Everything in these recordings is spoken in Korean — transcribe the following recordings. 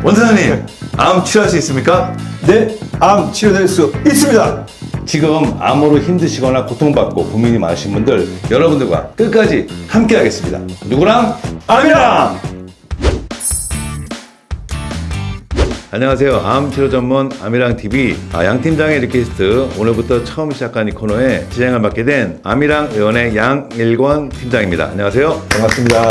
원장님, 암 치료할 수 있습니까? 네, 암 치료될 수 있습니다. 지금 암으로 힘드시거나 고통받고 고민이 많으신 분들, 여러분들과 끝까지 함께 하겠습니다. 누구랑? 암이랑! 안녕하세요. 암 치료 전문 암이랑 TV 양 팀장의 리퀘스트, 오늘부터 처음 시작한 이 코너에 진행을 맡게 된 암이랑 의원의 양일권 팀장입니다. 안녕하세요. 반갑습니다.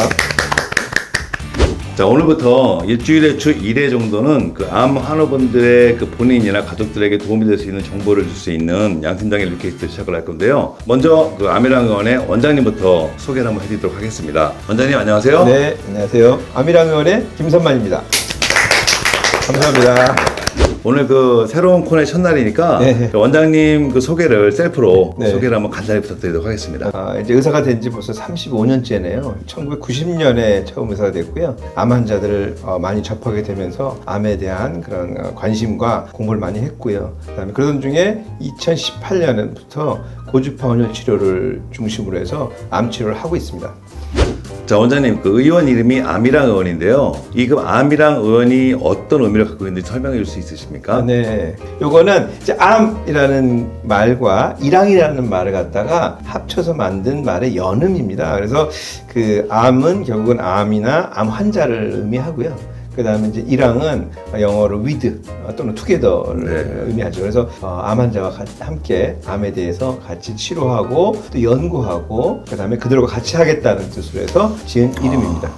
자, 오늘부터 일주일에 주 1회 정도는 그 암 환우분들의 그 본인이나 가족들에게 도움이 될 수 있는 정보를 줄 수 있는 양 팀장의 리퀘스트 시작을 할 건데요. 먼저 그 암이랑 의원의 원장님부터 소개를 한번 해드리도록 하겠습니다. 원장님 안녕하세요. 네, 안녕하세요. 암이랑 의원의 김선만입니다. 감사합니다. 오늘 그 새로운 코너의 첫날이니까 네. 원장님 그 소개를 셀프로 네. 소개를 한번 간단히 부탁드리도록 하겠습니다. 이제 의사가 된 지 벌써 35년째네요. 1990년에 처음 의사가 됐고요. 암 환자들을 많이 접하게 되면서 암에 대한 그런 관심과 공부를 많이 했고요. 그다음에 그러던 중에 2018년부터 고주파 온열 치료를 중심으로 해서 암 치료를 하고 있습니다. 자, 원장님 그 의원 이름이 암이랑 의원인데요. 이 그 암이랑 의원이 어떤 의미를 갖고 있는지 설명해 줄 수 있으십니까? 네, 요거는 이제 암이라는 말과 이랑이라는 말을 갖다가 합쳐서 만든 말의 연음입니다. 그래서 그 암은 결국은 암이나 암 환자를 의미하고요. 그 다음에 이제 이랑은 영어로 with 또는 together를 의미하죠. 그래서 암 환자와 함께 암에 대해서 같이 치료하고 또 연구하고 그 다음에 그들과 같이 하겠다는 뜻으로 해서 지은 이름입니다.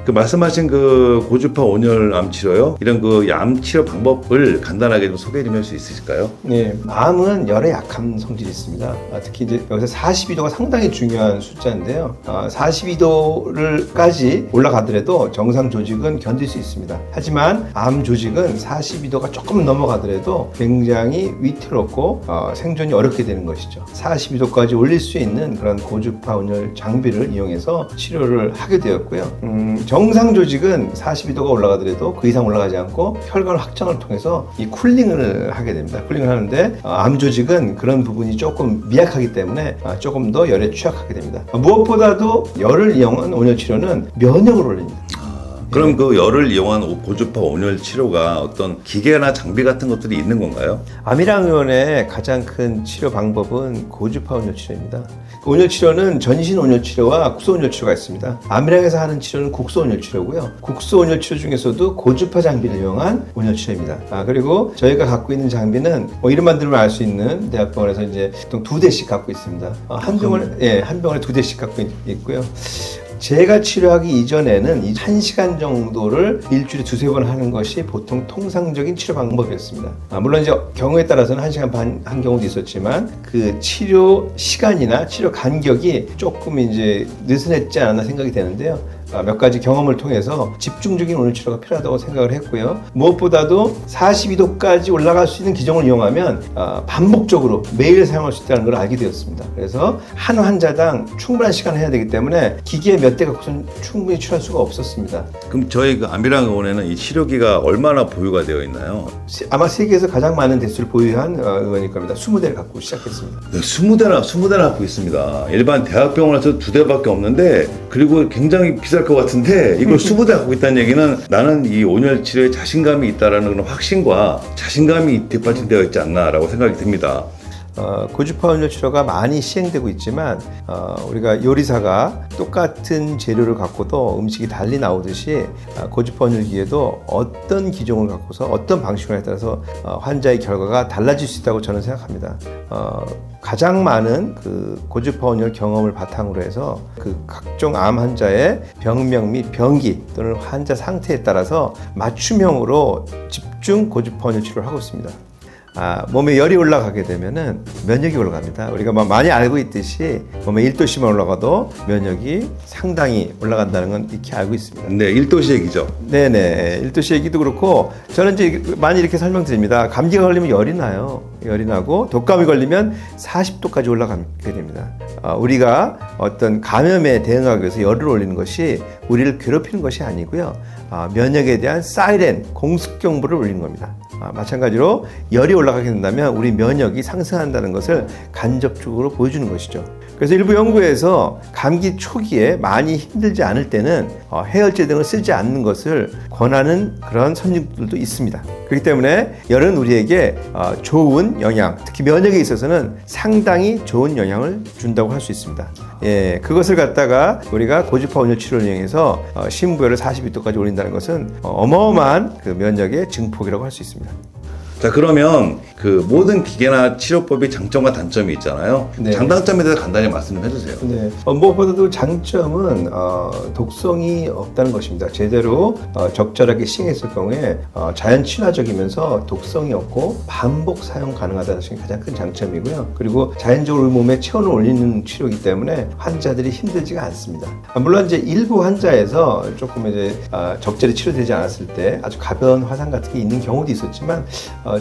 그 말씀하신 그 고주파 온열 암 치료요? 이런 그 암 치료 방법을 간단하게 좀 소개 좀 할 수 있으실까요? 네, 암은 열에 약한 성질이 있습니다. 특히 이제 여기서 42도가 상당히 중요한 숫자인데요. 42도를까지 올라가더라도 정상 조직은 견딜 수 있습니다. 하지만 암 조직은 42도가 조금 넘어가더라도 굉장히 위태롭고 생존이 어렵게 되는 것이죠. 42도까지 올릴 수 있는 그런 고주파 온열 장비를 이용해서 치료를 하게 되었고요. 정상 조직은 42도가 올라가더라도 그 이상 올라가지 않고 혈관 확장을 통해서 이 쿨링을 하게 됩니다. 쿨링을 하는데 암 조직은 그런 부분이 조금 미약하기 때문에 조금 더 열에 취약하게 됩니다. 무엇보다도 열을 이용한 온열 치료는 면역을 올립니다. 그럼 그 열을 이용한 고주파 온열 치료가 어떤 기계나 장비 같은 것들이 있는 건가요? 암이랑 의원의 가장 큰 치료 방법은 고주파 온열 치료입니다. 온열 치료는 전신 온열 치료와 국소 온열 치료가 있습니다. 암이랑에서 하는 치료는 국소 온열 치료고요. 국소 온열 치료 중에서도 고주파 장비를 이용한 온열 치료입니다. 그리고 저희가 갖고 있는 장비는 이름만 들으면 알 수 있는 대학병원에서 이제 보통 2대씩 갖고 있습니다. 한 병원에 2대씩 갖고 있고요. 제가 치료하기 이전에는 1시간 정도를 일주일에 2-3번 하는 것이 보통 통상적인 치료 방법이었습니다. 물론 이제 경우에 따라서는 1시간 반 한 경우도 있었지만 그 치료 시간이나 치료 간격이 조금 이제 느슨했지 않았나 생각이 되는데요. 몇 가지 경험을 통해서 집중적인 온열 치료가 필요하다고 생각을 했고요. 무엇보다도 42도까지 올라갈 수 있는 기종을 이용하면 반복적으로 매일 사용할 수 있다는 걸 알게 되었습니다. 그래서 한 환자당 충분한 시간을 해야 되기 때문에 기계 몇 대 갖고서는 충분히 치료할 수가 없었습니다. 그럼 저희 그 암이랑 의원에는 이 치료기가 얼마나 보유가 되어 있나요? 아마 세계에서 가장 많은 대수를 보유한 의원일 겁니다. 20대를 갖고 시작했습니다. 네, 20대나 갖고 있습니다. 일반 대학병원에서 2대밖에 없는데, 그리고 굉장히 비쌀 것 같은데 이걸 20대 갖고 있다는 얘기는 나는 이 온열 치료에 자신감이 있다라는 그런 확신과 자신감이 뒷받침되어 있지 않나라고 생각이 듭니다. 고주파 온열 치료가 많이 시행되고 있지만 우리가 요리사가 똑같은 재료를 갖고도 음식이 달리 나오듯이 고주파 온열기에도 어떤 기종을 갖고서 어떤 방식으로 따라서 환자의 결과가 달라질 수 있다고 저는 생각합니다. 가장 많은 그 고주파 온열 경험을 바탕으로 해서 그 각종 암 환자의 병명 및 병기 또는 환자 상태에 따라서 맞춤형으로 집중 고주파 온열 치료를 하고 있습니다. 몸에 열이 올라가게 되면은 면역이 올라갑니다. 우리가 많이 알고 있듯이 몸에 1도씨만 올라가도 면역이 상당히 올라간다는 건 익히 알고 있습니다. 네, 1도씨 얘기죠. 네네. 1도씨 얘기도 그렇고 저는 이제 많이 이렇게 설명드립니다. 감기가 걸리면 열이 나요. 열이 나고 독감이 걸리면 40도까지 올라가게 됩니다. 우리가 어떤 감염에 대응하기 위해서 열을 올리는 것이 우리를 괴롭히는 것이 아니고요. 면역에 대한 사이렌, 공습 경보를 울리는 겁니다. 마찬가지로 열이 올라가게 된다면 우리 면역이 상승한다는 것을 간접적으로 보여주는 것이죠. 그래서 일부 연구에서 감기 초기에 많이 힘들지 않을 때는 해열제 등을 쓰지 않는 것을 권하는 그런 선진들도 있습니다. 그렇기 때문에 열은 우리에게 좋은 영향, 특히 면역에 있어서는 상당히 좋은 영향을 준다고 할 수 있습니다. 예, 그것을 갖다가 우리가 고주파 온열 치료를 이용해서 심부열을 42도까지 올린다는 것은 어마어마한 그 면역의 증폭이라고 할 수 있습니다. 자, 그러면 그 모든 기계나 치료법이 장점과 단점이 있잖아요. 네. 장단점에 대해서 간단히 말씀 좀 해주세요. 네. 무엇보다도 장점은 독성이 없다는 것입니다. 제대로 적절하게 시행했을 경우에 자연 친화적이면서 독성이 없고 반복 사용 가능하다는 것이 가장 큰 장점이고요. 그리고 자연적으로 몸에 체온을 올리는 치료이기 때문에 환자들이 힘들지가 않습니다. 물론 이제 일부 환자에서 조금 이제 적절히 치료되지 않았을 때 아주 가벼운 화상 같은 게 있는 경우도 있었지만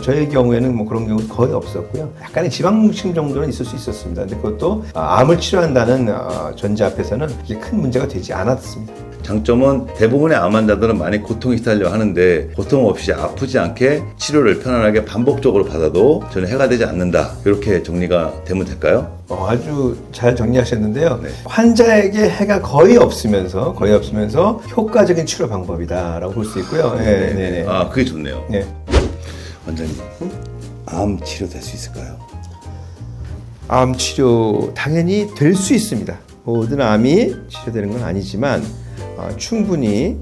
저의 경우에는 뭐 그런 경우 거의 없었고요. 약간의 지방뭉침 정도는 있을 수 있었습니다. 근데 그것도 암을 치료한다는 전제 앞에서는 이게 큰 문제가 되지 않았습니다. 장점은 대부분의 암 환자들은 많이 고통에 시달려 하는데 고통 없이 아프지 않게 치료를 편안하게 반복적으로 받아도 전혀 해가 되지 않는다. 이렇게 정리가 되면 될까요? 아주 잘 정리하셨는데요. 네. 환자에게 해가 거의 없으면서 효과적인 치료 방법이다라고 볼 수 있고요. 네. 아, 그게 좋네요. 네. 원장님, 암 치료 될 수 있을까요? 암 치료 당연히 될 수 있습니다. 모든 암이 치료되는 건 아니지만 충분히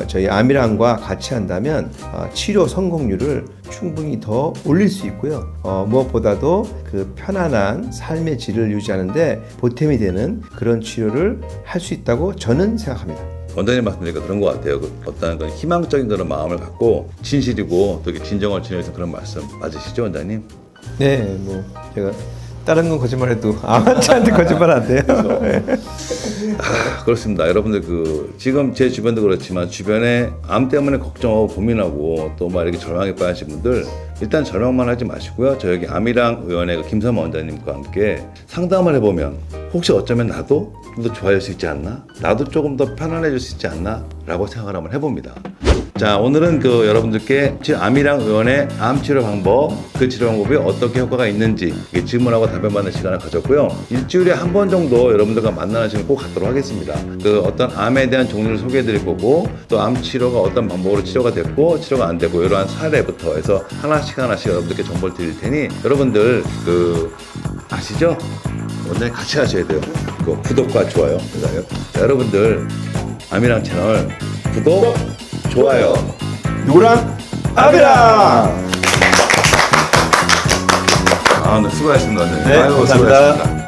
저희 암이랑과 같이 한다면 치료 성공률을 충분히 더 올릴 수 있고요. 무엇보다도 그 편안한 삶의 질을 유지하는데 보탬이 되는 그런 치료를 할 수 있다고 저는 생각합니다. 원장님 말씀드리니까 그런 것 같아요. 그 어떤 그런 희망적인 그런 마음을 갖고 진실이고 또 이렇게 진정을 지내서 그런 말씀 맞으시죠, 원장님? 네, 뭐 제가 다른 건 거짓말해도 암한테 거짓말 안 돼요. 네. 그렇습니다. 여러분들 지금 제 주변도 그렇지만 주변에 암 때문에 걱정하고 고민하고 또 막 이렇게 절망에 빠지신 분들 일단 절망만 하지 마시고요. 저 여기 암이랑 의원의 김삼아 원장님과 함께 상담을 해보면 혹시 어쩌면 나도 좀 더 좋아질 수 있지 않나? 나도 조금 더 편안해질 수 있지 않나? 라고 생각을 한번 해봅니다. 자, 오늘은 여러분들께 암이랑 의원의 암 치료 방법, 그 치료 방법이 어떻게 효과가 있는지 질문하고 답변받는 시간을 가졌고요. 일주일에 한 번 정도 여러분들과 만나는 시간 꼭 갖도록 하겠습니다. 어떤 암에 대한 종류를 소개해드릴 거고 또 암 치료가 어떤 방법으로 치료가 됐고 치료가 안 되고 이러한 사례부터 해서 하나씩 여러분들께 정보를 드릴 테니 여러분들 아시죠? 원장님 같이 하셔야 돼요. 구독과 좋아요. 자, 여러분들 암이랑 채널 구독, 좋아요. 누구랑? 암이랑! 네, 수고하셨습니다. 네, 감사합니다. 수고하셨습니다.